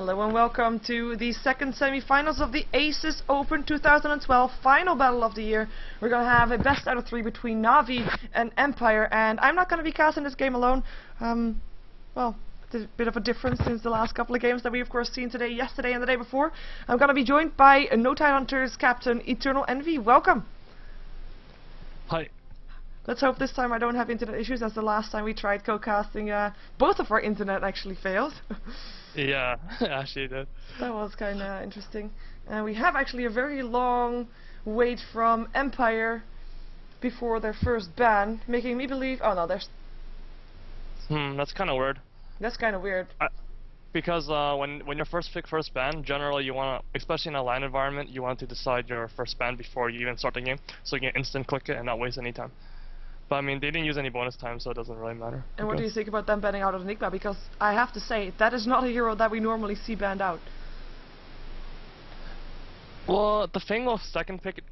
Hello and welcome to the second semi-finals of the ASUS Open 2012 final battle of the year. We're going to have a best out of 3 between Na'Vi and Empire, and I'm not going to be casting this game alone. Well, it's a bit of a difference since the last couple of games that we of course seen today, yesterday and the day before. I'm going to be joined by No Tidehunters captain EternalEnvy. Welcome! Hi. Let's hope this time I don't have internet issues, as the last time we tried co-casting, both of our internet actually failed. Yeah, actually did. That was kind of interesting. We have actually a very long wait from Empire before their first ban, making me believe... Oh no, there's... That's kind of weird. That's kind of weird. Because when you first pick first ban, generally you want to, especially in a LAN environment, you want to decide your first ban before you even start the game, so you can instant click it and not waste any time. But I mean, they didn't use any bonus time, so it doesn't really matter. And what do you think about them banning out of Enigma? Because I have to say, that is not a hero that we normally see banned out. Well, the thing with second pick,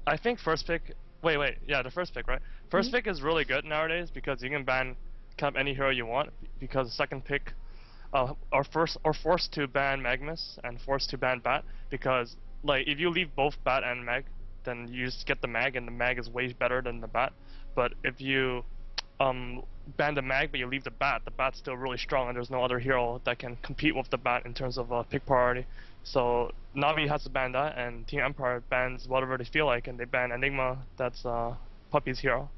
I think first pick... yeah, the first pick, right? First pick is really good nowadays because you can ban kind of any hero you want, because second pick are forced to ban Magnus and forced to ban Bat, because like if you leave both Bat and Mag, then you just get the Mag, and the Mag is way better than the Bat. But if you ban the Mag but you leave the Bat's still really strong, and there's no other hero that can compete with the Bat in terms of pick priority. So Na'Vi has to ban that, and Team Empire bans whatever they feel like, and they ban Enigma, that's Puppy's hero.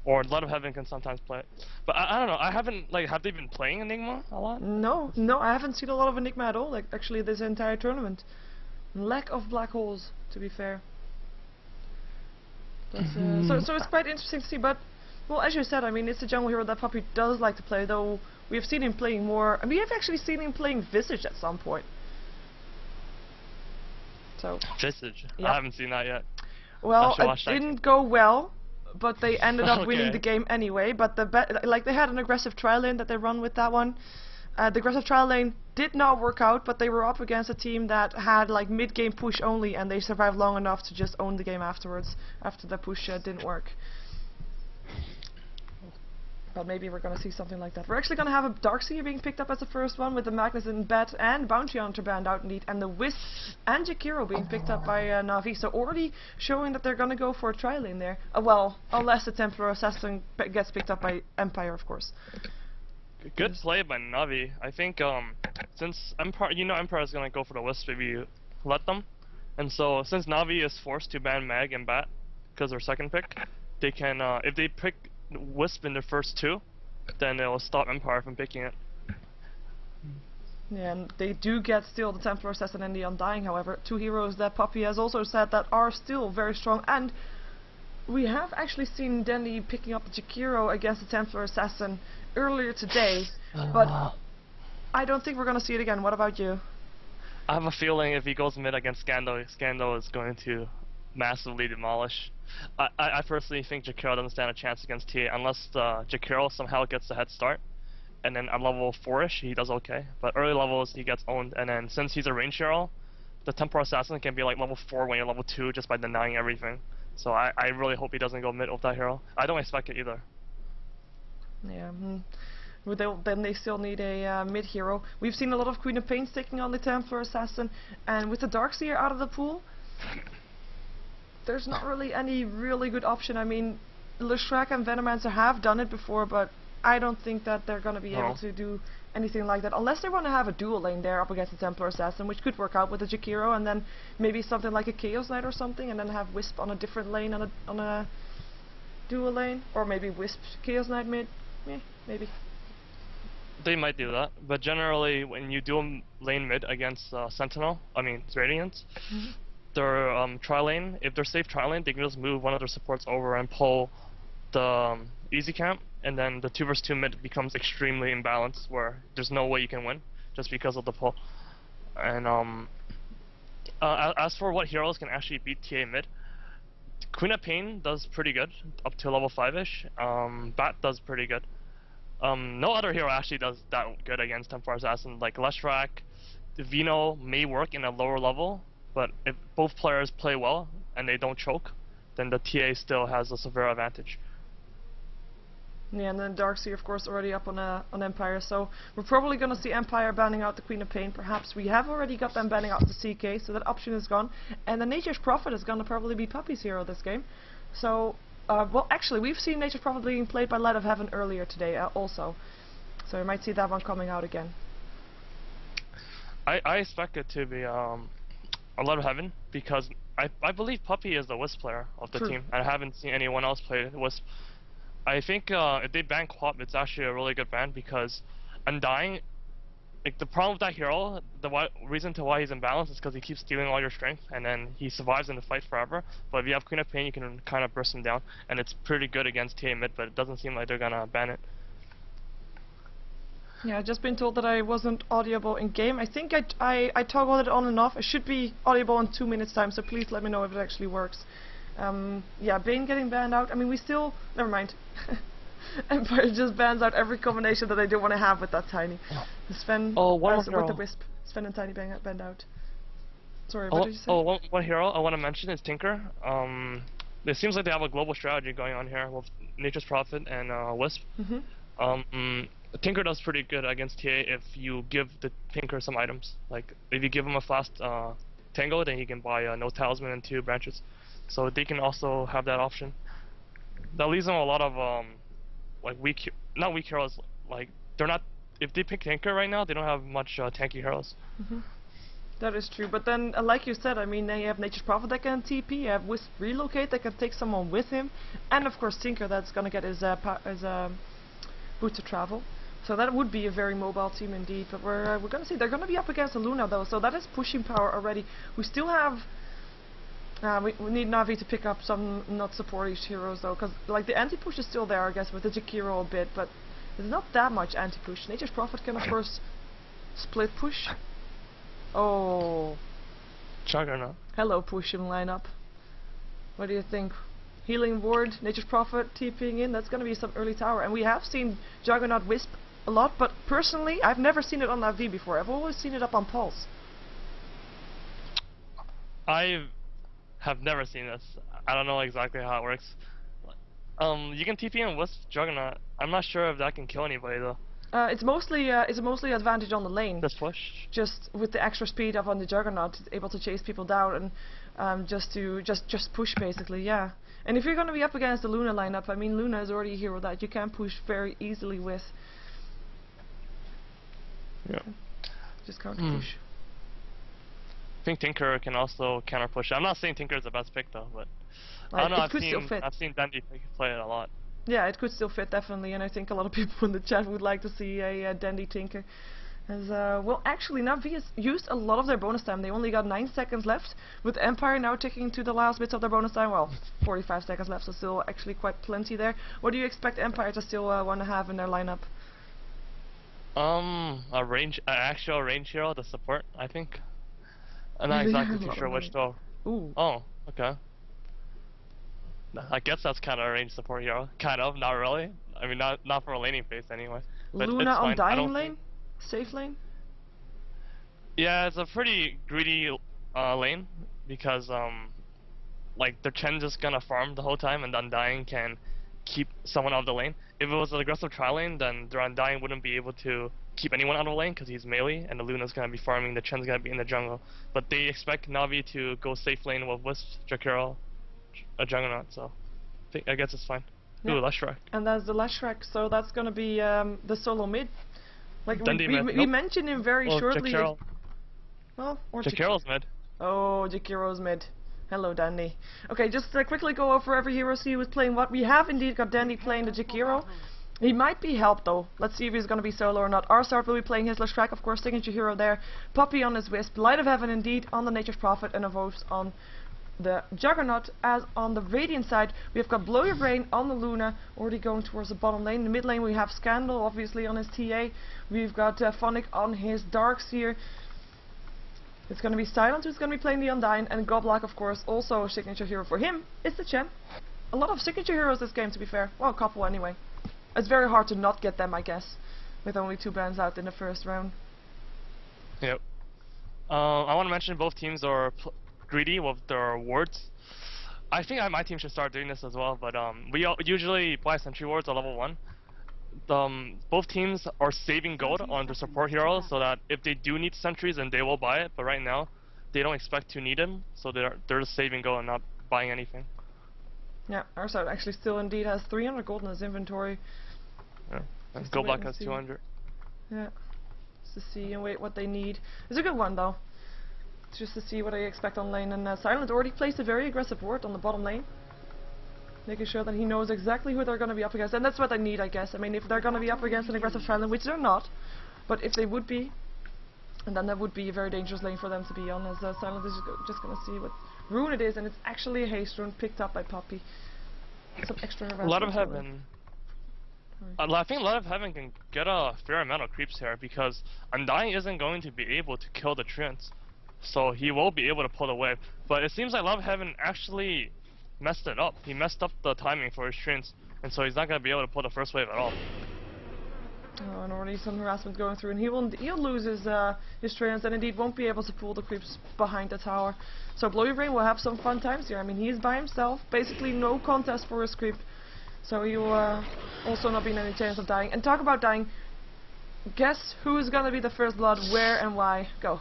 Or Blood of Heaven can sometimes play it. But I don't know, I haven't, like, have they been playing Enigma a lot? No, I haven't seen a lot of Enigma at all, like, actually this entire tournament. Lack of black holes, to be fair. But, so it's quite interesting to see, but, well, as you said, I mean, it's a jungle hero that Puppy does like to play, though we have seen him playing more, and we have actually seen him playing Visage at some point. So. Visage? Yep. I haven't seen that yet. Well, it didn't go well, but they ended up winning the game anyway, but like, they had an aggressive trial lane that they run with that one. The aggressive trial lane did not work out, but they were up against a team that had like mid-game push only, and they survived long enough to just own the game afterwards, after the push didn't work. But maybe we're gonna see something like that. We're actually gonna have a Darkseer being picked up as the first one, with the Magnus and Bat and Bounty Hunter banned out indeed, and the Wisp and Jakiro being picked up by Na'Vi, so already showing that they're gonna go for a trial lane there. Well, unless the Templar Assassin gets picked up by Empire, of course. Good play by Na'Vi. I think since Empire, Empire is gonna go for the Wisp if you let them, and so since Na'Vi is forced to ban Mag and Bat because they're second pick, they can if they pick Wisp in their first two, then it will stop Empire from picking it. Yeah, and they do get still the Templar Assassin and the Undying, however, two heroes that Puppy has also said that are still very strong, and we have actually seen Danny picking up the Jakiro against the Templar Assassin earlier today, but I don't think we're going to see it again. What about you? I have a feeling if he goes mid against Scando is going to massively demolish. I personally think Jakiro doesn't stand a chance against TA unless Jakiro somehow gets a head start, and then at level 4ish he does okay, but early levels he gets owned, and then since he's a range hero, the Templar Assassin can be like level 4 when you're level 2 just by denying everything. So I really hope he doesn't go mid with that hero. I don't expect it either. Yeah, then they still need a mid hero. We've seen a lot of Queen of Pain taking on the Templar Assassin, and with the Darkseer out of the pool, there's not really any really good option. I mean, Leshrac and Venomancer have done it before, but I don't think that they're going to be able to do anything like that, unless they want to have a dual lane there up against the Templar Assassin, which could work out with the Jakiro, and then maybe something like a Chaos Knight or something, and then have Wisp on a different lane on a dual lane, or maybe Wisp Chaos Knight mid. Yeah, maybe. They might do that, but generally when you dual lane mid against Sentinel, Radiant, their tri lane, if they're safe tri lane, they can just move one of their supports over and pull the easy camp, and then the 2 vs 2 mid becomes extremely imbalanced, where there's no way you can win just because of the pull. And as for what heroes can actually beat TA mid, Queen of Pain does pretty good up to level 5ish. Bat does pretty good. No other hero actually does that good against Templar Assassin. Like Leshrac, Vino may work in a lower level, but if both players play well and they don't choke, then the TA still has a severe advantage. Yeah, and then Darkseer, of course, already up on Empire, so we're probably going to see Empire banning out the Queen of Pain, perhaps. We have already got them banning out the CK, so that option is gone. And the Nature's Prophet is going to probably be Puppy's hero this game. So, well, actually, we've seen Nature's Prophet being played by Light of Heaven earlier today, also. So we might see that one coming out again. I expect it to be a Light of Heaven, because I believe Puppy is the Wisp player of the team. I haven't seen anyone else play Wisp. I think if they ban Quap, it's actually a really good ban, because Undying, like, the problem with that hero, the reason to why he's imbalanced is because he keeps stealing all your strength, and then he survives in the fight forever. But if you have Queen of Pain, you can kind of burst him down, and it's pretty good against TA mid, but it doesn't seem like they're gonna ban it. Yeah, I've just been told that I wasn't audible in game. I think I toggled it on and off. I should be audible in 2 minutes time, so please let me know if it actually works. Yeah, Bane getting banned out. I mean, we still... Never mind. Empire just bans out every combination that I don't want to have with that Tiny. Sven with the Wisp. Sven and Tiny banned out. Sorry, what did you say? One hero I want to mention is Tinker. It seems like they have a global strategy going on here with Nature's Prophet and Wisp. Tinker does pretty good against TA if you give the Tinker some items. Like, if you give him a fast Tango, then he can buy no Talisman and 2 branches. So they can also have that option. That leaves them a lot of like not weak heroes. Like, they're not. If they pick Tinker right now, they don't have much tanky heroes. That is true, but then, like you said, I mean, they have Nature's Prophet that can TP, you have Wisp Relocate that can take someone with him, and of course Tinker that's gonna get his boot to travel. So that would be a very mobile team indeed, but we're gonna see. They're gonna be up against a Luna though, so that is pushing power already. We still have... we need Na'Vi to pick up some not supportish heroes though, because like the anti-push is still there, I guess, with the Jakiro a bit, but there's not that much anti-push. Nature's Prophet can of course split push. Oh. Juggernaut. Hello, push in lineup. What do you think? Healing Ward, Nature's Prophet TPing in, that's gonna be some early tower. And we have seen Juggernaut Wisp a lot, but personally, I've never seen it on Na'Vi before. I've always seen it up on Pulse. I have never seen this. I don't know exactly how it works. You can TP in Wisp Juggernaut. I'm not sure if that can kill anybody though. It's mostly advantage on the lane. Just push. Just with the extra speed up on the Juggernaut, it's able to chase people down and just push basically, yeah. And if you're going to be up against the Luna lineup, I mean, Luna is already a hero that you can push very easily with. Yeah. Just counter push. I think Tinker can also counter push. I'm not saying Tinker is the best pick though, but I don't know. I've seen Dandy play it a lot. Yeah, it could still fit definitely, and I think a lot of people in the chat would like to see a Dandy Tinker. As well, actually, Na'Vi has used a lot of their bonus time. They only got 9 seconds left, with Empire now ticking to the last bits of their bonus time. Well, 45 seconds left, so still actually quite plenty there. What do you expect Empire to still want to have in their lineup? Actual range hero to support, I think. I'm not exactly too sure which though. Ooh. Oh, okay. I guess that's kind of a range support hero. Kind of, not really. I mean, not for a laning phase anyway. But Luna it's on fine. dying lane? Safe lane? Yeah, it's a pretty greedy lane, because like the Chen just gonna farm the whole time and Undying can keep someone out of the lane. If it was an aggressive tri lane, then the Undying wouldn't be able to keep anyone out of the lane because he's melee, and the Luna's gonna be farming, the Chen's gonna be in the jungle. But they expect Na'Vi to go safe lane with Wisp, Jakiro, a Juggernaut, so I guess it's fine. Yep. Ooh, Leshrac. And that's the Leshrac, so that's gonna be the solo mid. Like we mentioned him very shortly. Well, or Jakiro's mid. Oh, Jakiro's mid. Hello, Dandy. Okay, just quickly go over every hero, see who's playing what. We have indeed got Dandy playing the Jakiro. He might be helped though. Let's see if he's going to be solo or not. Arsart will be playing his Leshrac, of course, signature hero there. Puppy on his Wisp. Light of Heaven indeed on the Nature's Prophet, and Evoves on the Juggernaut. As on the Radiant side, we have got Blow Your Brain on the Luna, already going towards the bottom lane. In the mid lane we have Scandal, obviously, on his TA. We've got Phonic on his Darkseer. It's going to be Silent who's going to be playing the Undying, and Goblock, of course, also a signature hero for him, is the Chen. A lot of signature heroes this game, to be fair. Well, a couple anyway. It's very hard to not get them, I guess, with only 2 bans out in the first round. Yep. I want to mention both teams are greedy with their wards. I think my team should start doing this as well, but we usually buy sentry wards at level 1, both teams are saving gold on their support heroes so that if they do need sentries, then they will buy it. But right now, they don't expect to need them, so they're just saving gold and not buying anything. Yeah, our side actually still indeed has 300 gold in his inventory. Yeah, and Go Black has 200. Yeah, just to see and wait what they need. It's a good one though. Just to see what I expect on lane. And Silent already placed a very aggressive ward on the bottom lane, making sure that he knows exactly who they're going to be up against, and that's what they need, I guess. I mean, if they're going to be up against an aggressive Silent, which they're not, but if they would be, and then that would be a very dangerous lane for them to be on, as Silent is just going to see what rune it is, and it's actually a haste rune picked up by Poppy. Some extra harassment. A lot of Heaven. I think a lot of Heaven can get a fair amount of creeps here because Undying isn't going to be able to kill the Treants, so he will be able to pull the wave. But it seems like Love Heaven actually messed it up. He messed up the timing for his Treants, and so he's not going to be able to pull the first wave at all. Oh, and already some harassment going through, and he'll lose his Treants and indeed won't be able to pull the creeps behind the tower. So Blowy Brain will have some fun times here. I mean, he's by himself, basically no contest for his creep, so he will also not be in any chance of dying. And talk about dying, guess who's gonna be the first blood, where and why? Go.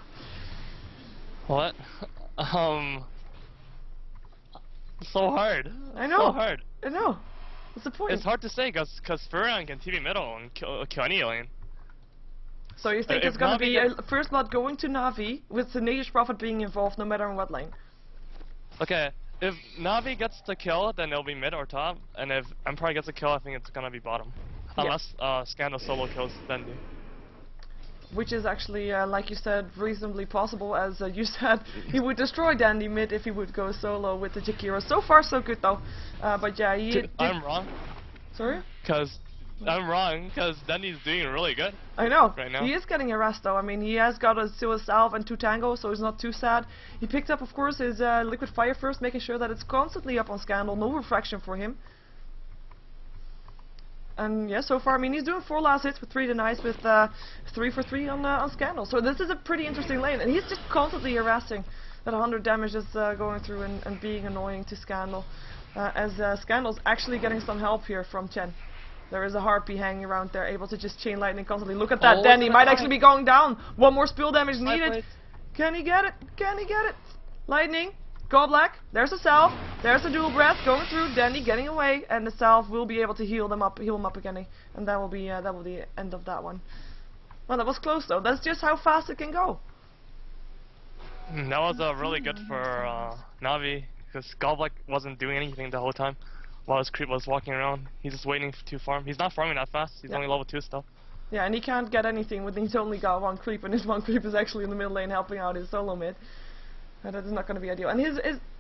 What? So hard. I know. So hard. I know. What's the point? It's hard to say because Furion can TV middle and kill any lane. So you think it's going to be a first blood going to Na'Vi with the Nature's Prophet being involved no matter in what lane? Okay, if Na'Vi gets the kill, then it'll be mid or top, and if Empire gets a kill, I think it's going to be bottom. Unless Scandal solo kills Dendi. Which is actually, like you said, reasonably possible, as you said, he would destroy Dandy mid if he would go solo with the Jakiro. So far so good though, but yeah, he I'm wrong. Sorry? I'm wrong, because Dandy's doing really good. I know, right now. He is getting harassed though. I mean, he has got still a salve and 2 tango, so he's not too sad. He picked up, of course, his liquid fire first, making sure that it's constantly up on Scandal, no refraction for him. And yeah, so far, I mean, he's doing 4 last hits with 3 denies with 3 for 3 on Scandal. So this is a pretty interesting lane, and he's just constantly harassing that 100 damage is going through and being annoying to Scandal. As Scandal's actually getting some help here from Chen. There is a Harpy hanging around there, able to just chain lightning constantly. Look at that, Danny might actually be going down. 1 more spill damage needed. Can he get it? Can he get it? Lightning. Go Black, there's a salve, there's a dual breath going through, Danny getting away, and the salve will be able to heal him up again, and that will be the end of that one. Well, that was close though. That's just how fast it can go. That was really good for Na'Vi, because Goblak wasn't doing anything the whole time while his creep was walking around. He's just waiting to farm. He's not farming that fast. He's only level 2 still. Yeah, and he can't get anything when he's only got 1 creep, and his 1 creep is actually in the middle lane helping out his solo mid. That is not going to be ideal. And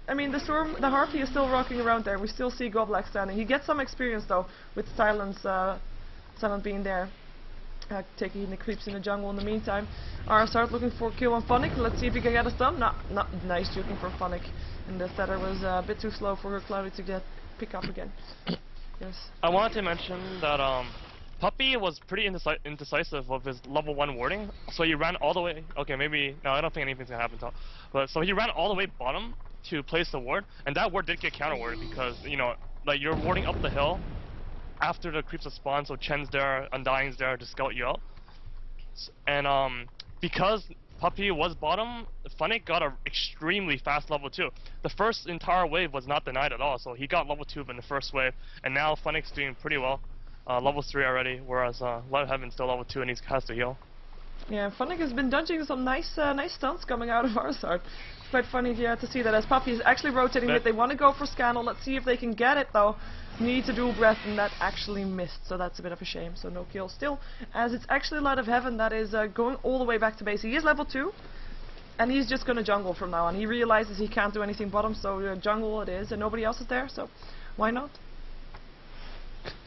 I mean, the Harpy is still rocking around there. We still see Goblak standing. He gets some experience though with Silent being there, taking the creeps in the jungle in the meantime. Start looking for a kill on Funnick. Let's see if he can get a stun. Not nice juking for Funnick. And the setter was a bit too slow for her Cloudy to pick up again. Yes. I wanted to mention that Puppy was pretty indecisive of his level 1 warding, so he ran all the way. Okay, maybe no, I don't think anything's gonna happen. But so he ran all the way bottom to place the ward, and that ward did get counter warded because like you're warding up the hill after the creeps have spawned, so Chen's there, Undying's there to scout you out, and because Puppy was bottom, Funnick got an extremely fast level 2. The first entire wave was not denied at all, so he got level 2 in the first wave, and now Funnick's doing pretty well. Level 3 already, whereas Love Heaven's still level 2 and he has to heal. Yeah, Funnick has been dodging some nice stunts coming out of our side. It's quite funny to see that as Puppy is actually rotating it. They want to go for Scandal. Let's see if they can get it though. Needs a dual breath and that actually missed, so that's a bit of a shame. So no kill still, as it's actually Light of Heaven that is going all the way back to base. He is level 2, and he's just going to jungle from now on. He realizes he can't do anything bottom, so jungle it is, and nobody else is there, so why not?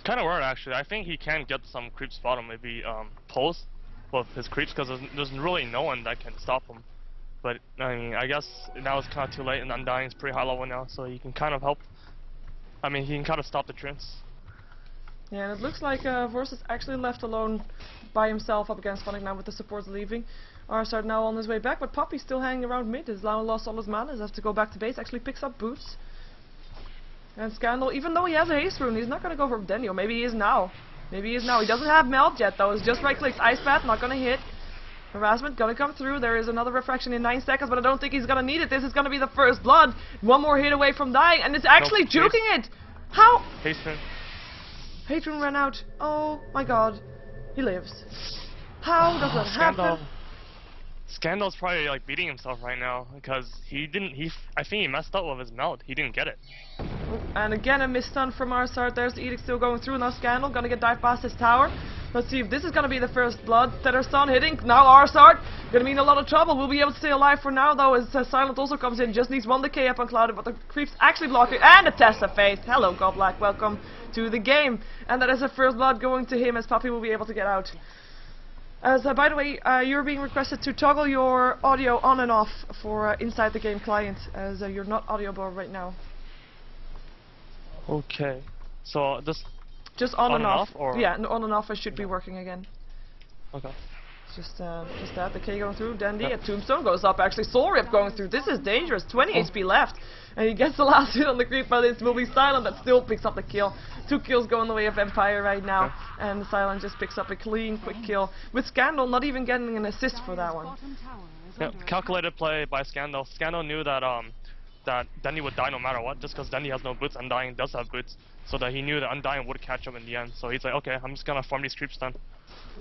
Kind of weird actually. I think he can get some creeps bottom, maybe pulls with his creeps, because there's really no one that can stop him. But I mean, I guess now it's kind of too late, and Undying's pretty high level now, so he can kind of help. I mean, he can kind of stop the Treants. Yeah, and it looks like Vorse is actually left alone by himself up against Funnick now with the supports leaving. Arsard now on his way back, but Poppy's still hanging around mid. He's now lost all his mana, he has to go back to base, actually picks up boots. And Scandal, even though he has a haste rune, he's not going to go for Denio. Maybe he is now. Maybe he is now. He doesn't have melt yet though. It's just right clicks. Ice Path, not gonna hit. Harassment gonna come through. There is another refraction in 9 seconds, but I don't think he's gonna need it. This is gonna be the first blood. One more hit away from dying, and it's actually juking it. How? Hatred ran out. Oh my god. He lives. How does that happen? Scandal's probably like beating himself right now because I think he messed up with his melt. He didn't get it. And again a missed stun from our start. There's the Edict still going through. Now Scandal gonna get dive past his tower. Let's see if this is gonna be the first blood. Tether stun hitting. Now our start gonna be in a lot of trouble. We'll be able to stay alive for now though, as Silent also comes in. Just needs one decay up on Clouded, but the creeps actually block it. And a test of faith. Hello Godblack, welcome to the game. And that is the first blood going to him, as Puppy will be able to get out. As by the way, you're being requested to toggle your audio on and off for inside the game client, as you're not audioable right now. Okay, so just on and off. Or? Yeah, on and off. It should be working again. Okay. Just that. The K going through. Dandy. A Tombstone goes up. Actually, Soul Rip going through. This is dangerous. 20 HP left, and he gets the last hit on the creep, but it will be Silent that still picks up the kill. 2 kills going the way of Empire right now, and Silent just picks up a clean, quick kill with Scandal not even getting an assist for that one. Yeah, calculated play by Scandal. Scandal knew that that Dandy would die no matter what, just because Dandy has no boots, Undying does have boots, so that he knew that Undying would catch him in the end. So he's like, okay, I'm just gonna farm these creeps then.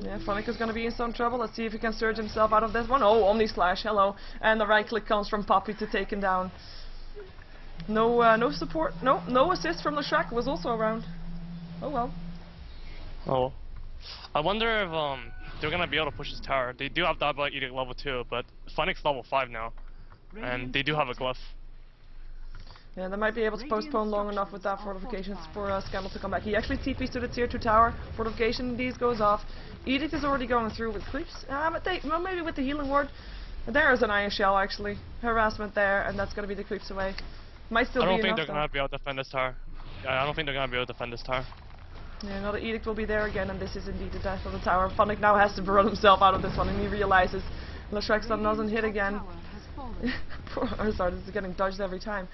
Yeah, Phonic is gonna be in some trouble. Let's see if he can surge himself out of this one. Oh, Omni Slash, hello. And the right click comes from Poppy to take him down. No support, no assist from the Shrek was also around. Oh well. Oh. I wonder if they're gonna be able to push his tower. They do have Diabolic Edict level 2, but Phoenix level 5 now. And they do have a glyph. Yeah, they might be able to postpone long enough with that fortifications for Scandal to come back. He actually TPs to the tier 2 tower. Fortification indeed goes off. Edict is already going through with creeps. But well, maybe with the healing ward. There is an Iron Shell actually. Harassment there, and that's gonna be the creeps away. Might still be enough. I don't think they're gonna be able to defend this tower. I don't think they're gonna be able to defend this tower. Yeah, another Edict will be there again, and this is indeed the death of the tower. Phonic now has to run himself out of this one, and he realizes Lashrek's stun doesn't hit again. Sorry, this is getting dodged every time.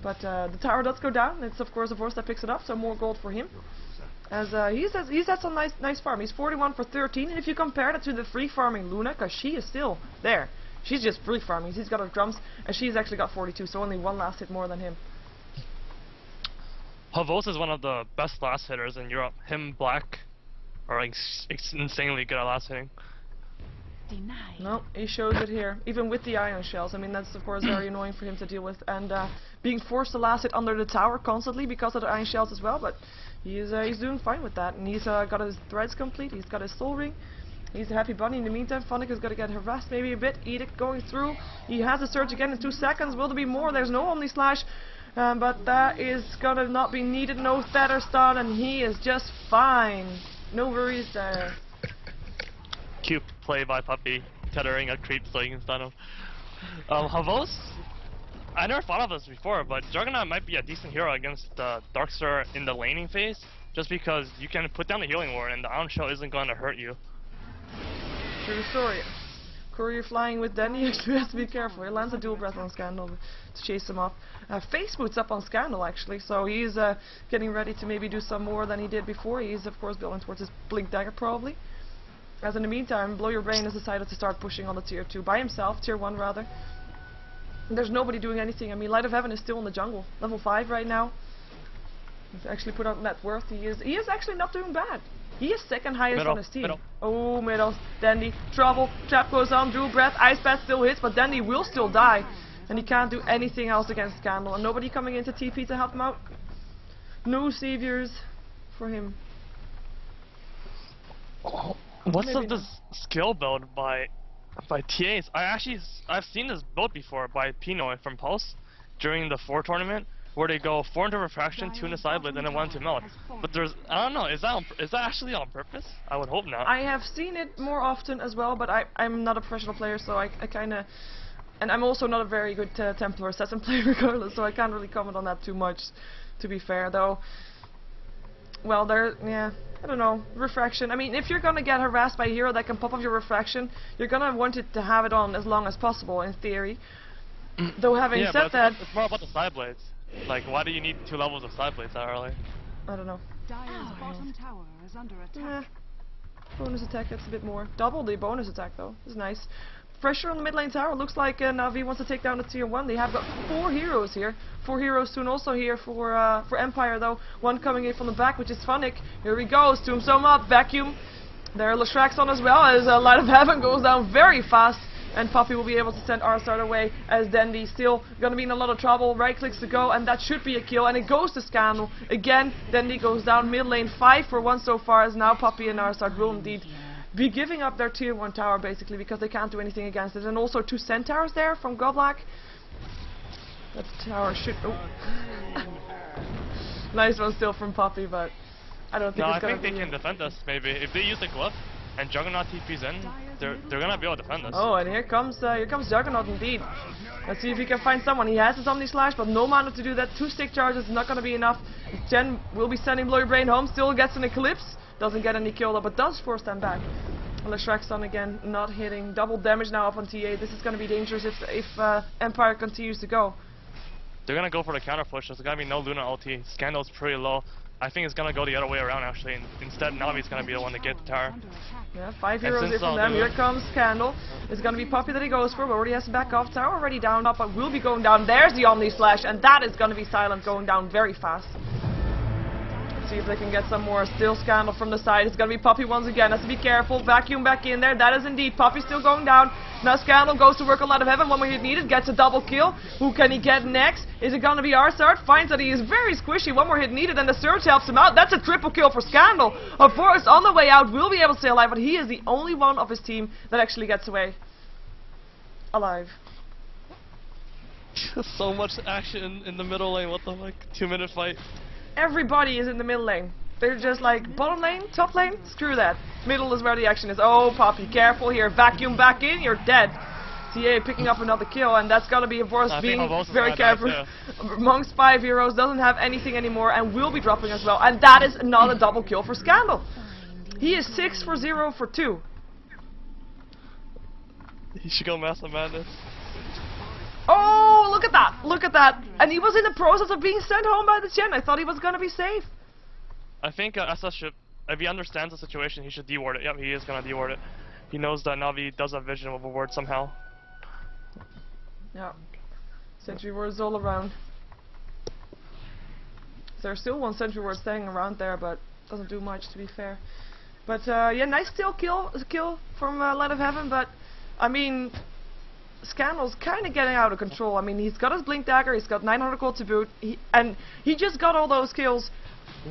But the tower does go down. It's of course a force that picks it up, so more gold for him. As he's had some nice farm. He's 41 for 13, and if you compare that to the free farming Luna, because she is still there. She's just free farming. He's got her drums, and she's actually got 42, so only one last hit more than him. Havos is one of the best last hitters in Europe. Him, Black, are like insanely good at last hitting. Denied. No, he shows it here, even with the iron shells. I mean, that's of course very annoying for him to deal with, and being forced to last hit under the tower constantly because of the iron shells as well. But he's doing fine with that, and he's got his threads complete. He's got his soul ring. He's a happy bunny. In the meantime, Phonic is going to get harassed maybe a bit. Edict going through. He has a surge again in 2 seconds. Will there be more? There's no Omni Slash. But that is going to not be needed. No Tether stun, and he is just fine. No worries there. Cute play by Puppy, tethering a creep so you can stun him. Havos? I never thought of this before, but Juggernaut might be a decent hero against Darkster in the laning phase, just because you can put down the healing ward and the Iron Shell isn't going to hurt you. True story. Courier flying with Danny, actually has to be careful. He lands a dual breath on Scandal to chase him off. Face boots up on Scandal actually, so he's getting ready to maybe do some more than he did before. He's of course building towards his Blink Dagger probably. As in the meantime, Blow Your Brain has decided to start pushing on the tier 2 by himself, tier 1 rather. And there's nobody doing anything. I mean, Light of Heaven is still in the jungle, level 5 right now. He's actually put out net worth. He is actually not doing bad. He is second highest on his team. Oh, middle. Dandy. Trouble. Trap goes on. Dual breath. Ice Path still hits, but Dandy will still die. And he can't do anything else against Scandal. And nobody coming into TP to help him out. No saviors for him. Oh, what's up this skill build by TAs? I've seen this build before by Pinoy from Pulse during the 4 tournament, where they go 4 into refraction, 2 into side blade, and then 1 into melt. But I don't know, is that actually on purpose? I would hope not. I have seen it more often as well, but I'm not a professional player, so I kinda, and I'm also not a very good Templar assassin player regardless, so I can't really comment on that too much, to be fair, though. Well, yeah, I don't know, refraction. I mean, if you're gonna get harassed by a hero that can pop off your refraction, you're gonna want it to have it on as long as possible, in theory. Though having said that... it's more about the side blades. Like, why do you need 2 levels of side blades that early? I don't know. Dire's bottom tower is under attack. Bonus attack, that's a bit more. Double the bonus attack though. This is nice. Pressure on the mid lane tower. Looks like Na'Vi wants to take down the tier 1. They have got 4 heroes here. 4 heroes soon also here for Empire though. One coming in from the back, which is Funnick. Here he goes. Tombstone up. Vacuum. There Leshrax on as well as Light of Heaven goes down very fast. And Puppy will be able to send Arsart away as Dandy still gonna be in a lot of trouble. Right clicks to go and that should be a kill. And it goes to Scandal. Again, Dandy goes down mid lane. 5 for 1 so far as now Puppy and Arsart will indeed be giving up their tier 1 tower basically because they can't do anything against it. And also 2 centaurs there from Godlak. That tower should... Oh. Nice one still from Puppy, but I don't think it's gonna be... I think they can defend us maybe. If they use the glyph and Juggernaut TP's in, they're gonna be able to defend us. Oh, and here comes Juggernaut indeed. Let's see if he can find someone. He has his Omni Slash, but no mana to do that. 2 stick charges is not gonna be enough. Jen will be sending Blurry Brain home, still gets an Eclipse. Doesn't get any kill though, but does force them back. Leshrax on again, not hitting. Double damage now up on TA. This is going to be dangerous if Empire continues to go. They're going to go for the counter push. There's going to be no Luna ulti. Scandal's pretty low. I think it's going to go the other way around actually. Instead, Navi's going to be the one to get the tower. Yeah, 5 heroes here from them. Here comes Scandal. It's going to be Puppy that he goes for, but already has to back off. Tower already down, but will be going down. There's the Omni Slash, and that is going to be silent, going down very fast. See if they can get some more. Still Scandal from the side. It's gonna be Puppy once again. Has to be careful. Vacuum back in there. That is indeed Puppy still going down. Now Scandal goes to work a Light of Heaven. One more hit needed. Gets a double kill. Who can he get next? Is it gonna be Arsart? Finds that he is very squishy. One more hit needed and the Surge helps him out. That's a triple kill for Scandal. Of course, on the way out will be able to stay alive, but he is the only one of his team that actually gets away alive. So much action in the middle lane. What the fuck? 2-minute fight. Everybody is in the middle lane. They're just like, bottom lane, top lane, screw that. Middle is where the action is. Oh, Puppy, careful here. Vacuum back in, you're dead. TA picking up another kill, and that's gonna be, of course, being very careful. Amongst 5 heroes, doesn't have anything anymore, and will be dropping as well. And that is not a double kill for Scandal. He is 6 for 0 for 2. He should go Massive Madness. Oh, look at that! Look at that! And he was in the process of being sent home by the Chen. I thought he was gonna be safe. I think ASUS should, if he understands the situation, he should deward it. Yep, he is gonna deward it. He knows that Na'Vi does have vision of a ward somehow. Yeah. Sentry wards all around. There's still 1 sentry ward staying around there, but doesn't do much to be fair. But yeah, nice kill from Light of Heaven, but I mean, Scandal's kind of getting out of control. I mean, he's got his Blink Dagger, he's got 900 gold to boot, and he just got all those kills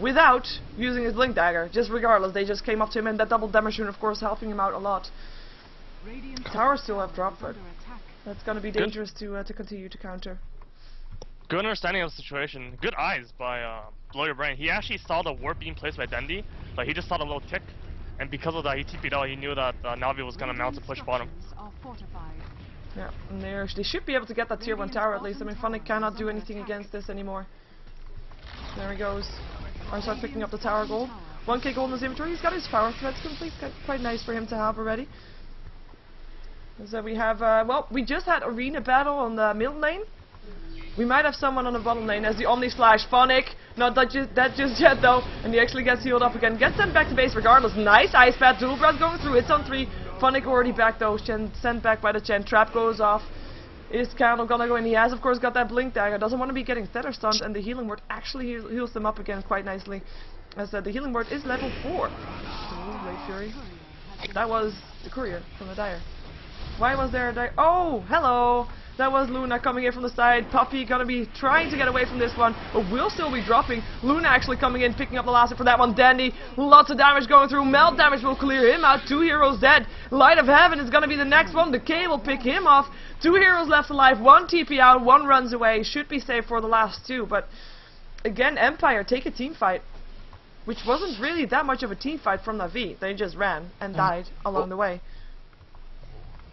without using his Blink Dagger. Just regardless, they just came up to him, and that double damage unit, of course, helping him out a lot. Towers still have dropped, but that's going to be dangerous to continue to counter. Good understanding of the situation. Good eyes by Blurry Brain. He actually saw the warp being placed by Dendi, but he just saw the little tick, and because of that, he TP'd out. He knew that Na'Vi was going to mount to push bottom. Yeah, and they should be able to get that tier 1 tower at least. I mean, Funnick cannot do anything against this anymore. There he goes. Arsart picking up the tower gold. 1k gold in his inventory. He's got his power threads complete. Quite nice for him to have already. So we have, well, we just had arena battle on the middle lane. We might have someone on the bottom lane as the Omni Slash. Funnick, not that just yet though. And he actually gets healed up again. Gets sent back to base regardless. Nice Ice Path. Dual Breath going through. It's on 3. Funnick already back though. Sent back by the Chen. Trap goes off. Is Candle gonna go in? He has of course got that Blink Dagger. Doesn't want to be getting Tether stunned, and the Healing Word actually heals them up again quite nicely. As the Healing Word is level 4. Ooh, Blade Fury. That was the courier from the Dire. Why was there a Dire? Oh, hello! That was Luna coming in from the side. Puppy gonna be trying to get away from this one, but will still be dropping. Luna actually coming in, picking up the last hit for that one. Dandy, lots of damage going through. Melt damage will clear him out. 2 heroes dead. Light of Heaven is gonna be the next one. The K will pick him off. 2 heroes left alive. 1 TP out. 1 runs away. Should be safe for the last 2. But again, Empire take a team fight, which wasn't really that much of a team fight from Na'Vi. They just ran and died along the way.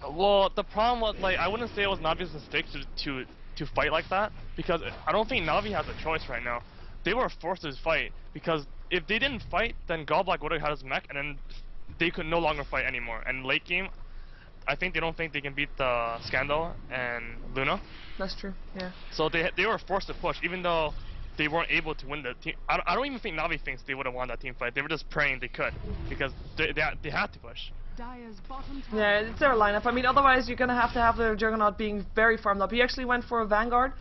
Well, the problem was, like, I wouldn't say it was Navi's mistake to fight like that, because I don't think Na'Vi has a choice right now. They were forced to fight, because if they didn't fight, then Godlike would have had his mech, and then they could no longer fight anymore. And late game, I think they don't think they can beat Scandal and Luna. That's true, yeah. So they were forced to push, even though they weren't able to win the team. I don't even think Na'Vi thinks they would have won that team fight. They were just praying they could because they had to push. Dire's bottom tower. Yeah, it's their lineup. I mean, otherwise you're gonna have the Juggernaut being very farmed up. He actually went for a Vanguard,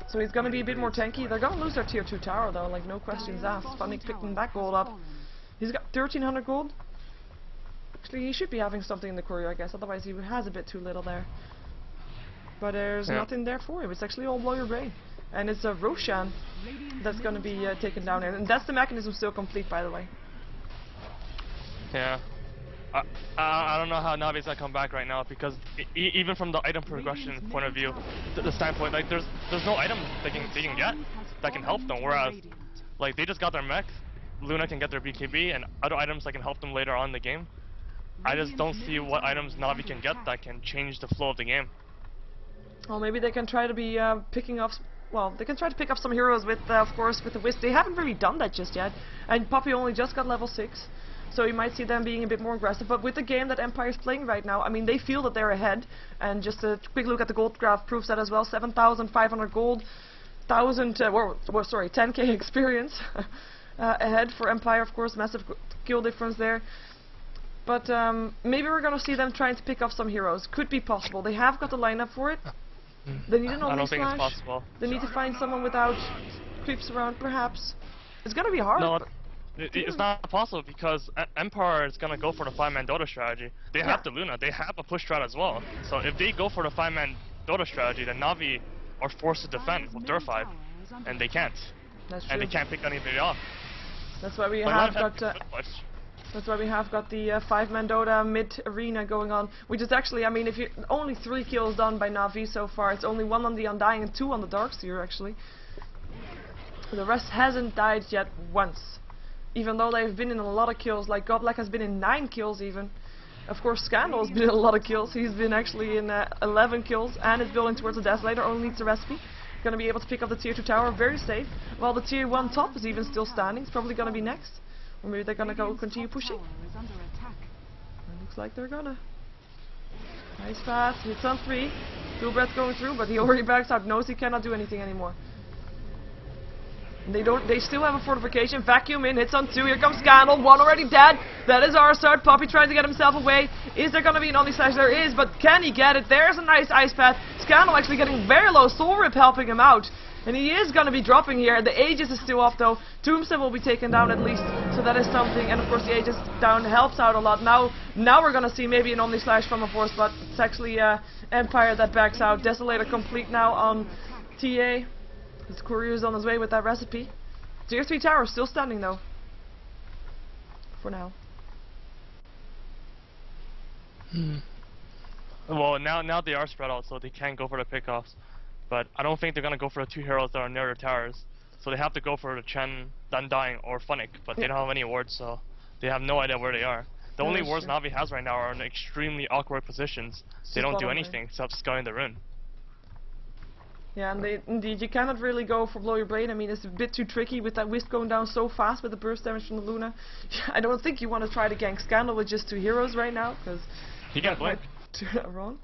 so he's gonna be a bit more tanky. They're gonna lose their tier 2 tower though, like no questions asked. Funny picking that gold up. He's got 1300 gold. Actually, he should be having something in the courier, I guess. Otherwise, he has a bit too little there. But there's nothing there for him. It's actually all blow your brain. And it's a Roshan that's going to be taken down here. And that's the mechanism still complete, by the way. Yeah. I don't know how Navi's gonna come back right now because even from the item progression point of view, the standpoint, like there's no item they can get that can help them. Whereas, like they just got their mech, Luna can get their BKB, and other items that can help them later on in the game. I just don't see what items Na'Vi can get that can change the flow of the game. Well, maybe they can try to be picking up. Well, they can try to pick up some heroes with, of course, with the Wisp. They haven't really done that just yet, and Poppy only just got level 6, so you might see them being a bit more aggressive. But with the game that Empire's playing right now, I mean, they feel that they're ahead, and just a quick look at the gold graph proves that as well. 7,500 gold, 10k experience ahead for Empire, of course, massive skill difference there. But maybe we're gonna see them trying to pick up some heroes. Could be possible. They have got the lineup for it. They need an I only don't think slash. it's possible. They need to find someone without creeps around, perhaps. It's gonna be hard. No, it's not possible because Empire is gonna go for the 5-man Dota strategy. They have the Luna. They have a push strat as well. So if they go for the 5-man Dota strategy, then Na'Vi are forced to defend with their 5, and they can't. That's true. And they can't pick anybody off. That's why we Like, have got. That's why we have got the 5-man Dota mid arena going on, which is actually, I mean, if you only 3 kills done by Na'Vi so far. It's only 1 on the Undying and 2 on the Darkseer actually. The rest hasn't died yet once, even though they've been in a lot of kills. Like Godblack has been in 9 kills even. Of course, Scandal's been in a lot of kills. He's been actually in 11 kills and is building towards the Desolator. Only needs a recipe. Gonna be able to pick up the tier 2 tower very safe, while the tier 1 top is even still standing. It's probably gonna be next. Or maybe they're gonna continue pushing. It looks like they're gonna. Nice pass, hits on 3. Dual breath going through, but he already backs out. Knows he cannot do anything anymore. And they still have a fortification. Vacuum in, hits on 2. Here comes Scandal. 1 already dead. That is Arsart. Poppy trying to get himself away. Is there gonna be an Omni Slash? There is, but can he get it? There's a nice ice path. Scandal actually getting very low. Soul Rip helping him out. And he is going to be dropping here. The Aegis is still off though. Tombstone will be taken down at least. So that is something. And of course the Aegis down helps out a lot. Now we're going to see maybe an Omni Slash from a Force, but it's actually Empire that backs out. Desolator complete now on TA. His courier is on his way with that recipe. Tier 3 tower still standing though. For now. Well, now they are spread out, so they can go for the pickoffs. But I don't think they're gonna go for the 2 heroes that are near their towers. So they have to go for the Chen, Undying, or Funnick. But they don't have any wards, so they have no idea where they are. The only wards Na'Vi has right now are in extremely awkward positions. They don't do anything except scouting the rune. Yeah, and indeed, you cannot really go for blow your brain. I mean, it's a bit too tricky with that Wisp going down so fast with the burst damage from the Luna. I don't think you want to try to gank Scandal with just 2 heroes right now, because he can't blink. Wrong.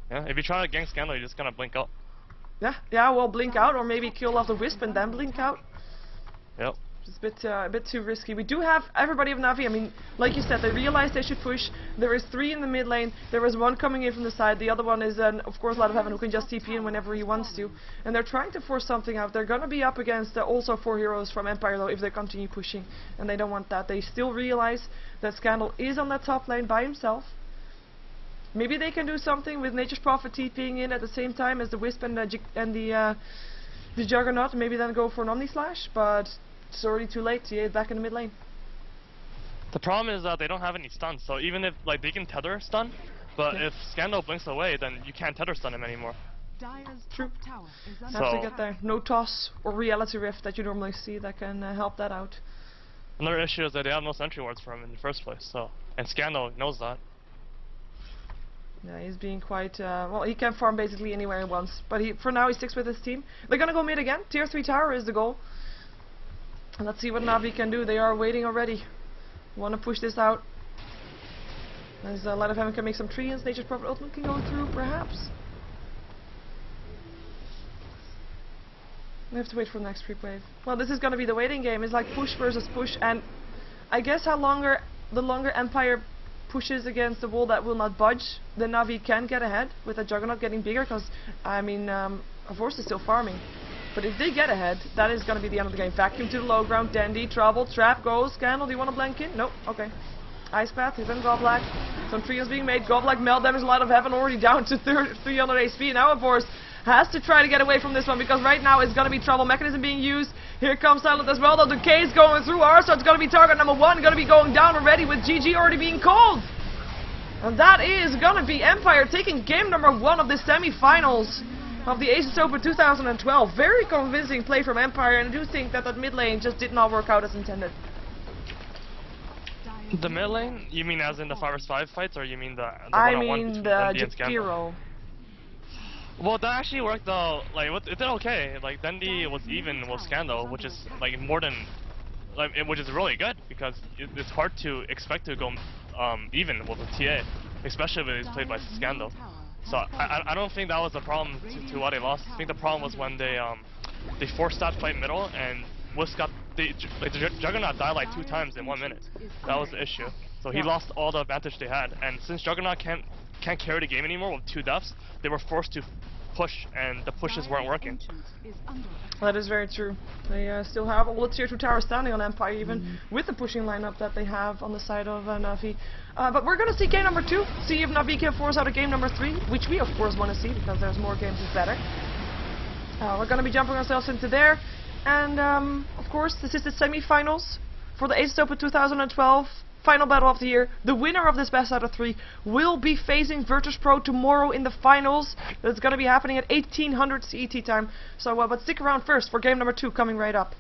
Yeah, if you try to gank Scandal, you're just gonna blink out. Yeah, well, blink out, or maybe kill off the Wisp and then blink out. Yep. It's a bit too risky. We do have everybody of Na'Vi. I mean, like you said, they realized they should push. There is 3 in the mid lane. There is 1 coming in from the side. The other one is, of course, Light of Heaven, who can just TP in whenever he wants to. And they're trying to force something out. They're gonna be up against also 4 heroes from Empire, though, if they continue pushing. And they don't want that. They still realize that Scandal is on that top lane by himself. Maybe they can do something with Nature's Prophet TPing in at the same time as the Wisp and the Juggernaut. Maybe then go for an Omni Slash, but it's already too late. TA is back in the mid lane. The problem is that they don't have any stuns, so even if like they can tether stun, but if Scandal blinks away, then you can't tether stun him anymore. True. Have to get there. No toss or reality rift that you normally see that can help that out. Another issue is that they have no sentry wards for him in the first place, so and Scandal knows that. Yeah, he's being quite, well, he can farm basically anywhere he wants, but for now he sticks with his team. They're gonna go mid again. Tier 3 tower is the goal. And let's see what Na'Vi can do. They are waiting already. Want to push this out. As Light of Heaven can make some treants. Nature's Prophet ultimate can go through, perhaps. We have to wait for the next creep wave. Well, this is gonna be the waiting game. It's like push versus push, and I guess the longer Empire pushes against the wall that will not budge, the Na'Vi can get ahead with the Juggernaut getting bigger, because I mean, Force is still farming. But if they get ahead, that is gonna be the end of the game. Vacuum to the low ground, Dandy, Trouble, Trap, goes, Scandal, do you wanna blank in? Nope, okay. Ice Path, he's in Goblack. Some trios being made, Goblack, Melt Damage, Light of Heaven already down to 300 HP. Now, of course, has to try to get away from this one, because right now it's gonna be Trouble Mechanism being used. Here comes Silent as well, though. Decay's going through. Arstar's gonna be target number 1, gonna be going down already with GG already being called. And that is gonna be Empire taking game number 1 of the semi-finals of the ASUS Open 2012. Very convincing play from Empire, and I do think that mid lane just did not work out as intended. The mid lane? You mean as in the 5vs5 fights, or you mean the I one-on-one mean between the Dundee and Scandal? Hero. Well, that actually worked though. Like, it did okay. Like, Dundee was even with Scandal, which is like more than, like, which is really good, because it's hard to expect to go even with a TA, especially when it's played by Scandal. So I don't think that was the problem to why they lost. I think the problem was when they forced that fight middle, and Wusk got the Juggernaut died like 2 times in 1 minute. That was the issue. So he lost all the advantage they had, and since Juggernaut can't carry the game anymore with 2 deaths, they were forced to push, and the pushes weren't working. That is very true. They still have all the tier 2 towers standing on Empire, even with the pushing lineup that they have on the side of Na'Vi. But we're going to see game number 2, see if Na'Vi can force out a game number 3, which we of course want to see, because there's more games is better. We're going to be jumping ourselves into there, and of course this is the semi-finals for the ASUS Open 2012. Final battle of the year. The winner of this best out of 3 will be facing Virtus Pro tomorrow in the finals. That's going to be happening at 1800 CET time. So, but stick around first for game number 2 coming right up.